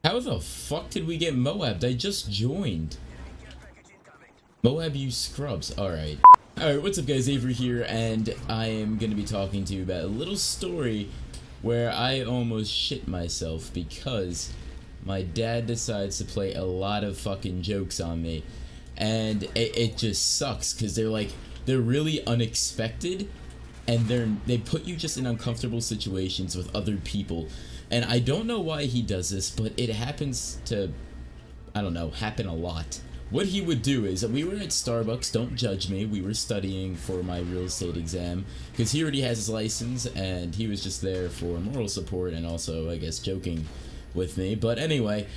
How the fuck did we get Moab? I just joined. Moab, you scrubs. Alright. Alright, what's up guys, Avxry here, and I am going to be talking to you about a little story where I almost shit myself because my dad decides to play a lot of fucking jokes on me. And it just sucks because they're really unexpected, and they put you just in uncomfortable situations with other people. And I don't know why he does this, but it happens to, I don't know, happen a lot. What he would do is, we were at Starbucks, don't judge me, we were studying for my real estate exam, because he already has his license, and he was just there for moral support and also, I guess, joking with me. But anyway,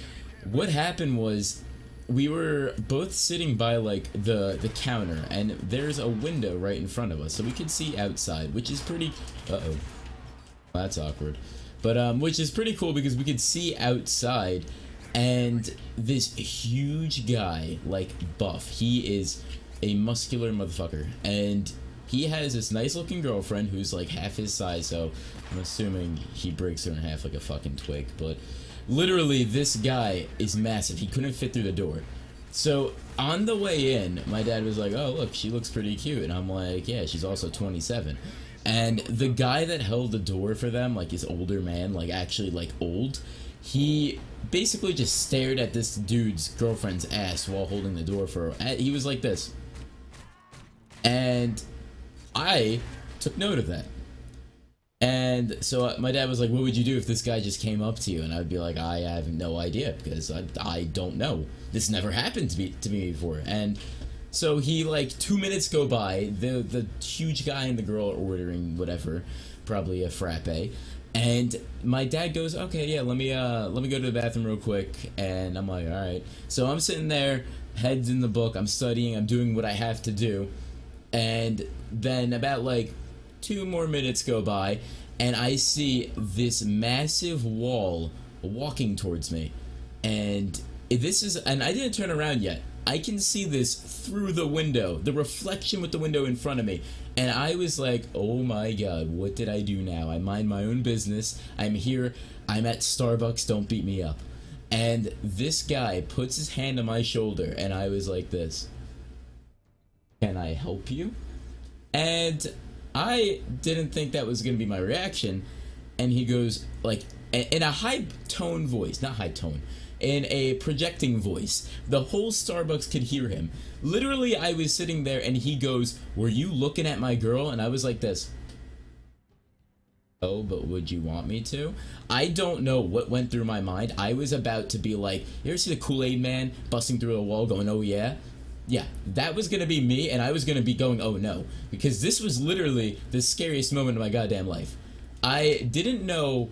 what happened was, we were both sitting by, like, the counter, and there's a window right in front of us, so we could see outside, which is pretty, uh-oh, that's awkward. But, which is pretty cool because we could see outside, and this huge guy, like, buff, he is a muscular motherfucker, and he has this nice looking girlfriend who's like half his size, so I'm assuming he breaks her in half like a fucking twig. But literally this guy is massive, he couldn't fit through the door. So on the way in, my dad was like, oh look, she looks pretty cute, and I'm like, yeah, she's also 27. And the guy that held the door for them, like his older man, like actually like old, he basically just stared at this dude's girlfriend's ass while holding the door for her. He was like this. And I took note of that. And so my dad was like, what would you do if this guy just came up to you? And I'd be like, I have no idea, because I don't know. This never happened to me before. And so he, like, 2 minutes go by, the huge guy and the girl are ordering whatever, probably a frappe, and my dad goes, okay, yeah, let me go to the bathroom real quick. And I'm like, alright. So I'm sitting there, heads in the book, I'm studying, I'm doing what I have to do, and then about, like, 2 more minutes go by, and I see this massive wall walking towards me, and I didn't turn around yet. I can see this through the window, the reflection with the window in front of me, and I was like, oh my god, what did I do now? I mind my own business, I'm here, I'm at Starbucks, don't beat me up. And this guy puts his hand on my shoulder, and I was like this, can I help you? And I didn't think that was going to be my reaction, and he goes, like, in a high tone voice, not high tone, in a projecting voice, the whole Starbucks could hear him. Literally, I was sitting there and he goes, were you looking at my girl? And I was like this. Oh, but would you want me to? I don't know what went through my mind. I was about to be like, you ever see the Kool-Aid man busting through a wall going, oh yeah? Yeah, that was gonna be me, and I was gonna be going, oh no. Because this was literally the scariest moment of my goddamn life. I didn't know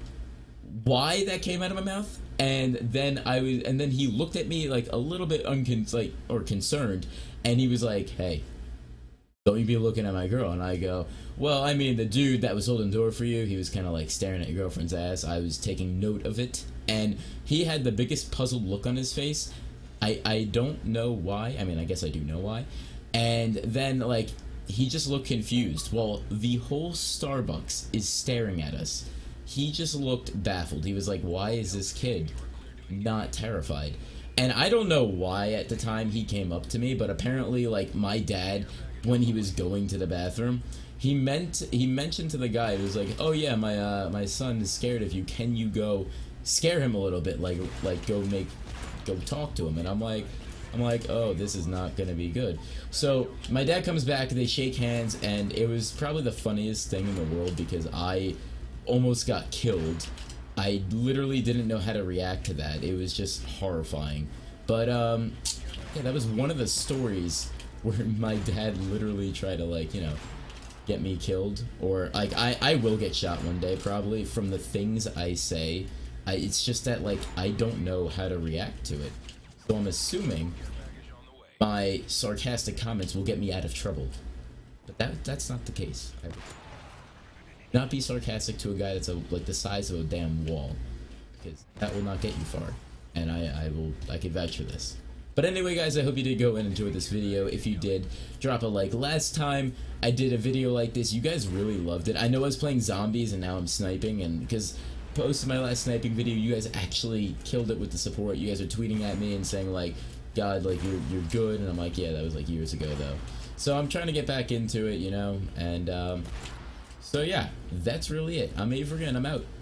why that came out of my mouth. And then he looked at me like a little bit concerned, and he was like, hey, don't you be looking at my girl. And I go, well, I mean, the dude that was holding the door for you, he was kind of like staring at your girlfriend's ass. I was taking note of it, and he had the biggest puzzled look on his face. I don't know why. I mean, I guess I do know why. And then, like, he just looked confused. Well, the whole Starbucks is staring at us. He just looked baffled. He was like, why is this kid not terrified? And I don't know why at the time he came up to me, but apparently, like, my dad, when he was going to the bathroom, he mentioned to the guy, he was like, oh yeah, my son is scared of you, can you go scare him a little bit, like go talk to him? And I'm like, oh, this is not gonna be good. So my dad comes back, they shake hands, and it was probably the funniest thing in the world because I almost got killed. I literally didn't know how to react to that. It was just horrifying. But yeah, that was one of the stories where my dad literally tried to, like, you know, get me killed, or like I will get shot one day probably from the things I say. It's just that, like, I don't know how to react to it, so I'm assuming my sarcastic comments will get me out of trouble, but that's not the case. Not be sarcastic to a guy that's like the size of a damn wall, because that will not get you far, and I can vouch for this. But anyway, guys, I hope you did go and enjoy this video. If you did, drop a like. Last time I did a video like this, you guys really loved it. I know I was playing zombies and now I'm sniping, and because posted my last sniping video, you guys actually killed it with the support. You guys are tweeting at me and saying like, God, like you're good, and I'm like, yeah, that was like years ago though. So I'm trying to get back into it, you know, and so yeah, that's really it. I'm Avxry and I'm out.